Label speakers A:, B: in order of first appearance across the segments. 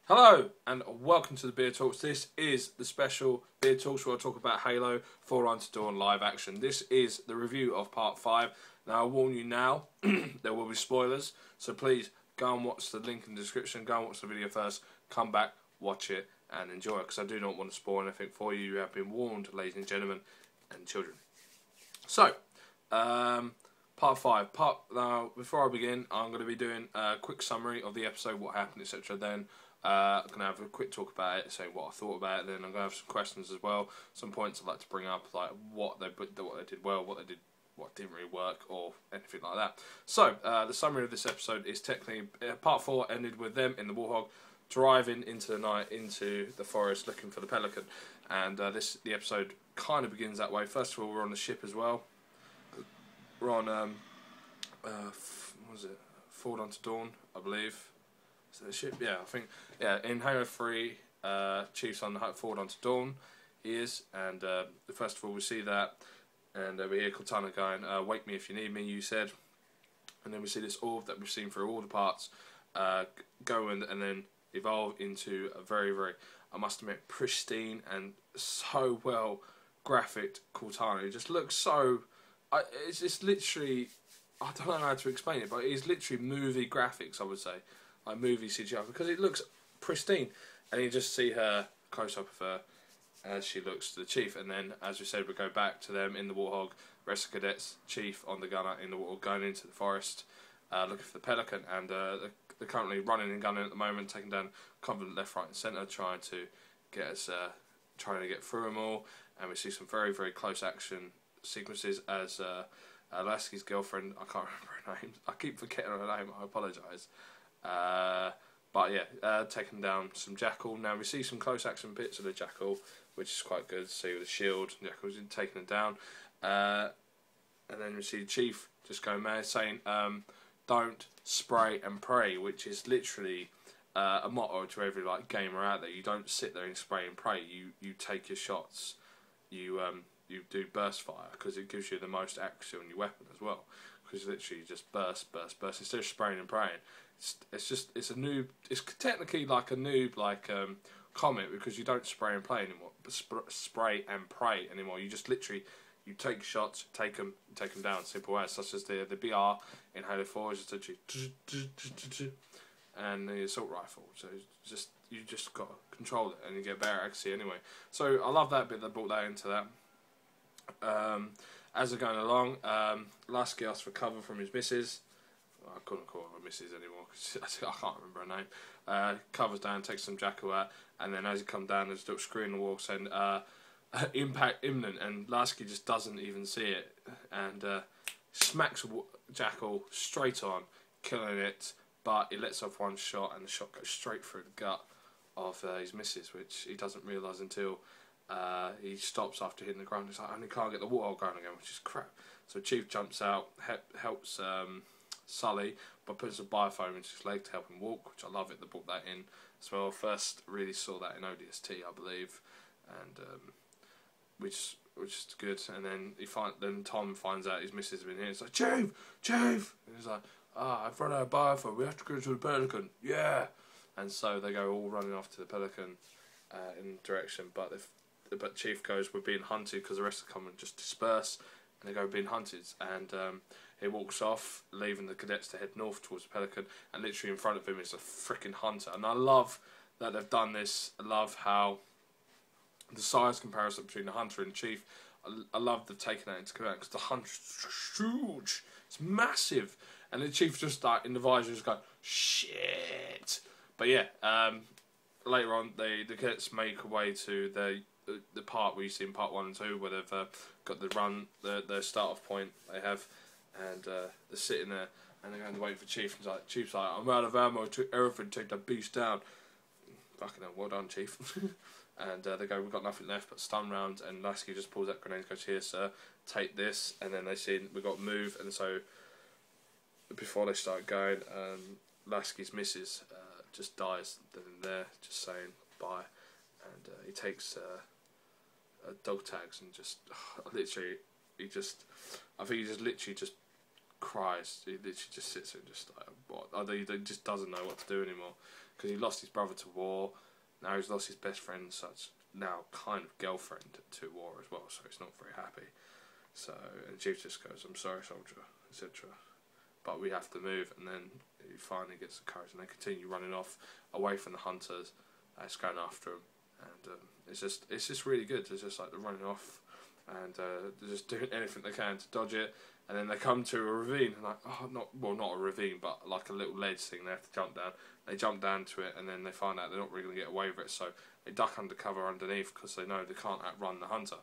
A: Hello and welcome to the Beard Talks. This is the special Beard Talks where I talk about Halo Forerunner to Dawn live action. This is the review of part 5. Now I warn you now, there will be spoilers, so please go and watch the link in the description, go and watch the video first, come back, watch it and enjoy it, because I do not want to spoil anything for you. You have been warned, ladies and gentlemen and children. So, part 5. Now, before I begin, I'm going to be doing a quick summary of the episode, what happened, etc. Then I'm going to have a quick talk about it, say what I thought about it. Then I'm going to have some questions as well, some points I'd like to bring up, like what they did well, what didn't really work, or anything like that. So the summary of this episode is technically part 4 ended with them in the Warthog driving into the night into the forest looking for the pelican, and the episode kind of begins that way. First of all, we're on the ship as well. We're on what was it? Forerunner to Dawn, I believe. Is that a ship? Yeah, I think. Yeah, in Halo 3, Chief's on the Forerunner to Dawn. He is, and first of all we see that, and we hear Cortana going, "Wake me if you need me," you said. And then we see this orb that we've seen through all the parts go and then evolve into a very, very, I must admit, pristine and so well graphic Cortana. It just looks so. It's just literally, I don't know how to explain it, but it is literally movie graphics, I would say, like movie CGI, because it looks pristine. And you just see her close up of her as she looks to the Chief, and then, as we said, we go back to them in the Warthog, rest of the cadets, Chief on the gunner in the Warthog, going into the forest, looking for the pelican, and they're currently running and gunning at the moment, taking down Covenant left, right, and centre, trying to get us, trying to get through them all. And we see some very, very close action sequences as Lasky's girlfriend, I can't remember her name, I keep forgetting her name, I apologise, but yeah, taking down some Jackal. Now we see some close action bits of the Jackal, which is quite good to see with the shield. Jackal's taking it down, and then we see the Chief just going mad, saying don't spray and pray, which is literally a motto to every gamer out there. You don't sit there and spray and pray, you take your shots, you do burst fire, because it gives you the most accuracy on your weapon as well, because literally you just burst instead of spraying and praying. It's a noob. It's technically like a noob comment, because you don't spray and play anymore, but spray and pray anymore. You just literally take shots, take them down, simple as. Such as the BR in Halo 4 is just literally, and the assault rifle. So you just got to control it, and you get better accuracy anyway. So I love that bit that brought that into that. As they're going along, Lasky asks for cover from his missus. Well, I couldn't call her missus anymore because I can't remember her name. Covers down, takes some Jackal out, and then as he comes down, there's a little screen on the wall saying impact imminent, and Lasky just doesn't even see it, and smacks Jackal straight on, killing it, but he lets off one shot, and the shot goes straight through the gut of his missus, which he doesn't realise until he stops after hitting the ground. He's like, I only can't get the water going again, which is crap. So Chief jumps out, helps Sully by putting some biofoam into his leg to help him walk, which I love it. They brought that in as well. First really saw that in ODST, I believe, and which is good. And then Tom finds out his missus has been here. It's like, Chief, and he's like, I've run out of biofoam. We have to go to the pelican. Yeah. And so they go all running off to the pelican in direction, but Chief goes, we're being hunted, because the rest of the command just disperse, and they go being hunted, and he walks off, leaving the cadets to head north towards the pelican, and literally in front of him is a freaking hunter. And I love that they've done this. I love how the size comparison between the hunter and Chief, I love they've taken that into account, because the hunter's huge, it's massive, and the Chief just in the visor just going, shit. But yeah, later on the cadets make a way to the part we see in part 1 and 2, where they've got the start off point they have, and they're sitting there and they're going to wait for Chief, and Chief's like, I'm out of ammo, took everything, take that beast down. Fucking hell, well done, Chief. And they go, we've got nothing left but stun rounds, and Lasky just pulls that grenade and goes, here sir, take this. And then they see we've got to move, and so before they start going, Lasky's missus just dies then and there, just saying bye, and he takes dog tags and just literally, I think he just literally just cries. He literally just sits there and just like, what? He just doesn't know what to do anymore. because he lost his brother to war. Now he's lost his best friend, such now kind of girlfriend to war as well. So he's not very happy. So and Chief just goes, "I'm sorry, soldier," etc. But we have to move, and then he finally gets the courage, and they continue running off away from the hunters. It's going after him, and it's just really good. It's just like they're running off, and they're just doing anything they can to dodge it. And then they come to a ravine, and like, not a ravine, but like a little ledge thing they have to jump down. They jump down to it, and then they find out they're not really going to get away with it, so they duck under cover underneath because they know they can't outrun the hunter.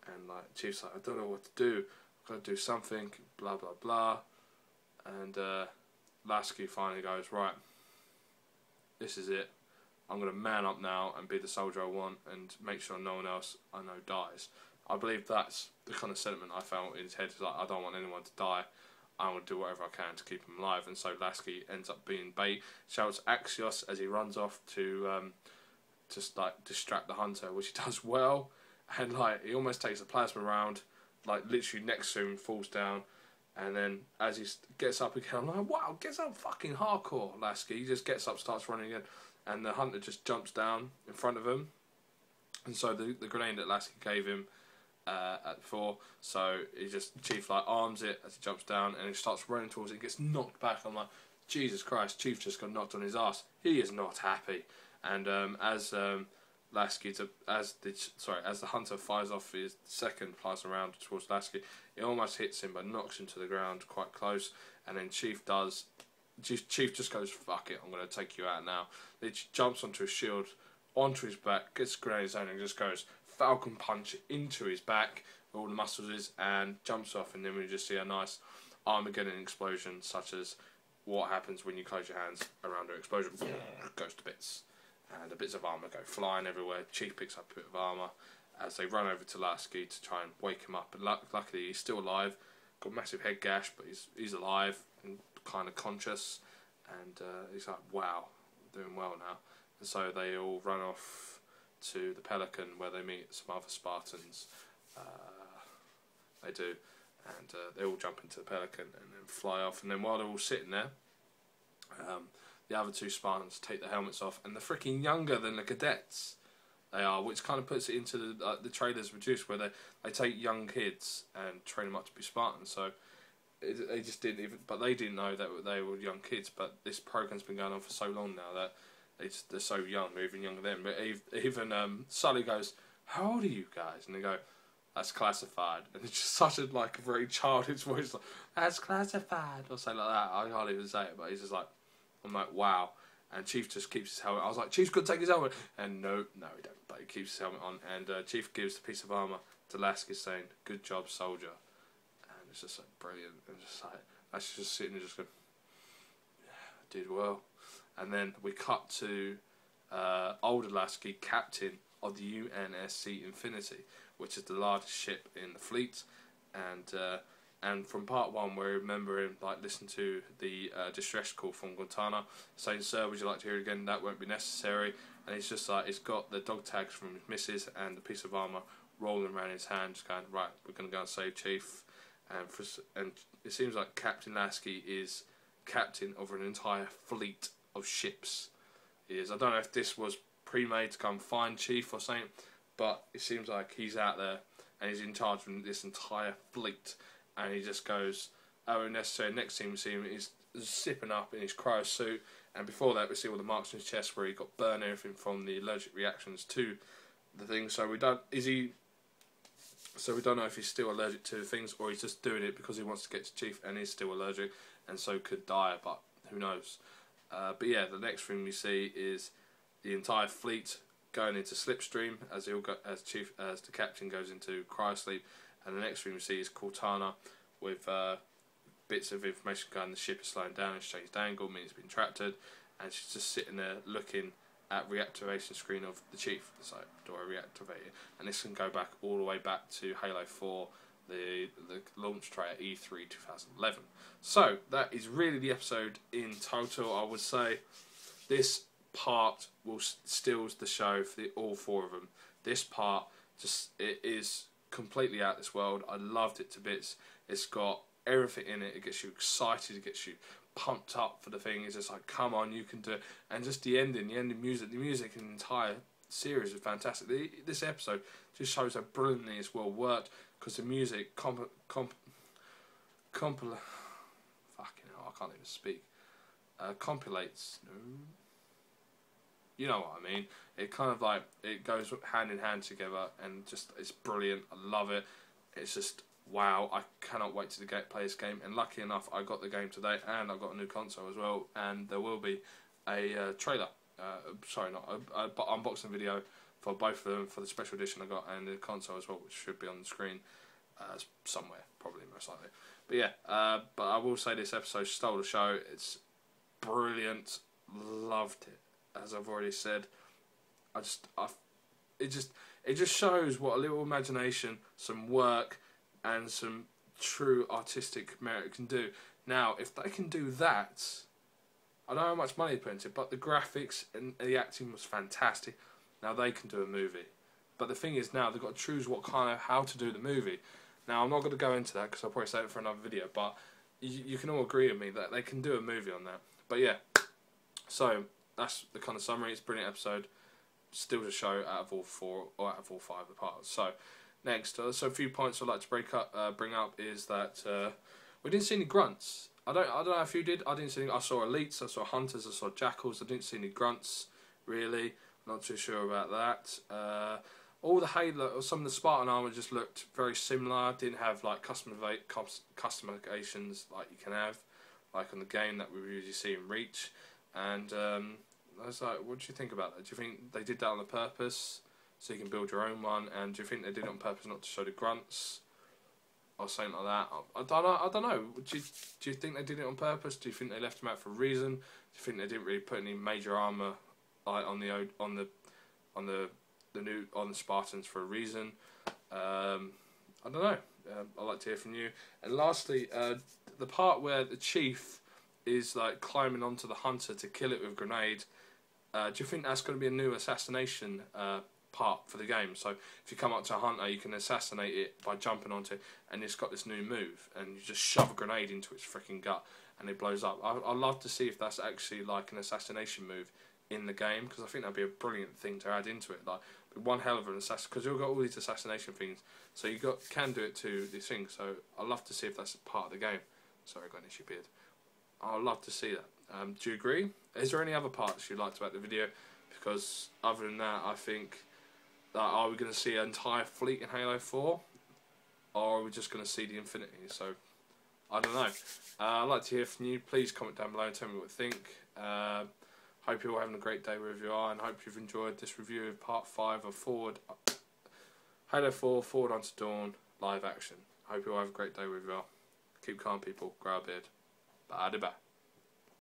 A: And like Chief's like, I don't know what to do. I've got to do something. Blah blah blah. And Lasky finally goes, right, this is it. I'm going to man up now and be the soldier I want and make sure no one else I know dies. I believe that's the kind of sentiment I felt in his head. It's like, I don't want anyone to die. I want to do whatever I can to keep him alive. And so Lasky ends up being bait, shouts Axios as he runs off to just like distract the hunter, which he does well. And like he almost takes a plasma round, like literally next to him, falls down. And then as he gets up again, I'm like, wow, gets up fucking hardcore, Lasky. He just gets up, starts running again. And the hunter just jumps down in front of him. And so the grenade that Lasky gave him at 4, so he just, Chief like arms it as he jumps down, and he starts running towards it. He gets knocked back. I'm like, Jesus Christ, Chief just got knocked on his ass. He is not happy. And as Lasky as the hunter fires off his second plasma round towards Lasky, it almost hits him but knocks him to the ground quite close. And then Chief just goes, fuck it, I'm going to take you out now. He jumps onto his shield, onto his back, gets a grenade in his hand, and just goes Falcon Punch into his back where all the muscles is, and jumps off. And then we just see a nice Armageddon explosion, such as what happens when you close your hands around an explosion. Goes to bits, and the bits of armour go flying everywhere. Chief picks up a bit of armour as they run over to Lasky to try and wake him up. And luckily he's still alive, got a massive head gash, but he's alive and kind of conscious. And he's like, wow, I'm doing well now. And so they all run off to the Pelican, where they meet some other Spartans. They do, and they all jump into the Pelican and then fly off. And then while they're all sitting there, the other 2 Spartans take their helmets off, and they're freaking younger than the cadets. They are, which kind of puts it into the trailers produced, where they take young kids and train them up to be Spartans. So they just didn't even, but they didn't know that they were young kids. But this program's been going on for so long now that they're so young, they're even younger than them. But even Sully goes, "How old are you guys?" And they go, "That's classified." And it's just such a like a very childish voice, like, "That's classified," or something like that. I can't even say it, but he's just like, I'm like, wow. And Chief just keeps his helmet. I was like, Chief's got to take his helmet. And no, he don't. But he keeps his helmet on. And Chief gives the piece of armour to Lasky, saying, "Good job, soldier." And it's just like brilliant. And just like, Lasky's just sitting there just going, yeah, I did well. And then we cut to older Lasky, captain of the UNSC Infinity, which is the largest ship in the fleet. And from part 1, we remember him like listen to the distress call from Guantanamo, saying, "Sir, would you like to hear it again? That won't be necessary." And he's just like, he's got the dog tags from his missus and the piece of armour rolling around his hand, just going, right, we're going to go and save Chief. And it seems like Captain Lasky is captain of an entire fleet of ships. He is. I don't know if this was pre-made to come find Chief or something, but it seems like he's out there and he's in charge of this entire fleet. And he just goes, "Oh, necessary." Next thing we see him, he's zipping up in his cryo suit. And before that, we see all the marks on his chest where he got burned, everything from the allergic reactions to the thing. So we don't know if he's still allergic to things, or he's just doing it because he wants to get to Chief and is still allergic, and so could die. But who knows? But yeah, the next thing we see is the entire fleet going into slipstream as the captain goes into cryosleep. And the next thing we see is Cortana with bits of information going. The ship is slowing down, it's changed angle, means it's been tracted, and she's just sitting there looking at reactivation screen of the Chief. So, do I reactivate it? And this can go back all the way back to Halo 4, the launch trailer E3 2011. So that is really the episode in total. I would say this part will steals the show for all 4 of them. This part it is completely out of this world. I loved it to bits. It's got everything in it. It gets you excited, it gets you pumped up for the thing. It's just like, come on, you can do it. And just the ending music in the entire series is fantastic. This episode just shows how brilliantly it's well worked, because the music fucking hell, I can't even speak. Compilates. No. You know what I mean. It kind of like, it goes hand in hand together, and just, it's brilliant. I love it. It's just, wow, I cannot wait to play this game. And lucky enough, I got the game today, and I got a new console as well, and there will be a trailer, sorry, not a unboxing video for both of them, for the special edition I got and the console as well, which should be on the screen somewhere, probably, most likely. But yeah, but I will say this episode stole the show. It's brilliant, loved it, as I've already said. It just shows what a little imagination, some work, and some true artistic merit can do. Now, if they can do that, I don't know how much money they put into it, but the graphics and the acting was fantastic. Now they can do a movie. But the thing is, now they've got to choose how to do the movie. Now, I'm not going to go into that because I'll probably save it for another video, but you can all agree with me that they can do a movie on that. But yeah, so that's the kind of summary. It's a brilliant episode. Still to show out of all 4 or out of all 5 of the parts. So next, so a few points I'd like to bring up is that we didn't see any grunts. I don't know if you did. I didn't see any. I saw elites, I saw hunters, I saw jackals. I didn't see any grunts really. Not too sure about that. All the Halo, some of the Spartan armor just looked very similar. Didn't have like customizations like you can have, like on the game that we usually see in Reach. And I was like, what do you think about that? Do you think they did that on purpose, so you can build your own one? And do you think they did it on purpose not to show the grunts, or something like that? I don't know. Do you think they did it on purpose? Do you think they left them out for a reason? Do you think they didn't really put any major armor like on the Spartans for a reason? I don't know. I'd like to hear from you. And lastly, the part where the chief is like climbing onto the hunter to kill it with a grenade. Do you think that's going to be a new assassination part for the game? So if you come up to a hunter, you can assassinate it by jumping onto it, and it's got this new move, and you just shove a grenade into its freaking gut, and it blows up. I'd love to see if that's actually like an assassination move in the game, because I think that'd be a brilliant thing to add into it. Like one hell of an assassin, because you've got all these assassination things, so you can do it to these things. So I'd love to see if that's part of the game. Sorry, I got an issue beard. I'd love to see that. Do you agree? Is there any other parts you liked about the video? Because other than that, I think that are we going to see an entire fleet in Halo 4, or are we just going to see the Infinity? So I don't know. I'd like to hear from you. Please comment down below and tell me what you think. Hope you're all having a great day wherever you are, and hope you've enjoyed this review of part 5 of Halo 4 Forward Unto Dawn live action. Hope you all have a great day wherever you are. Keep calm, people. Grow a beard. Bye.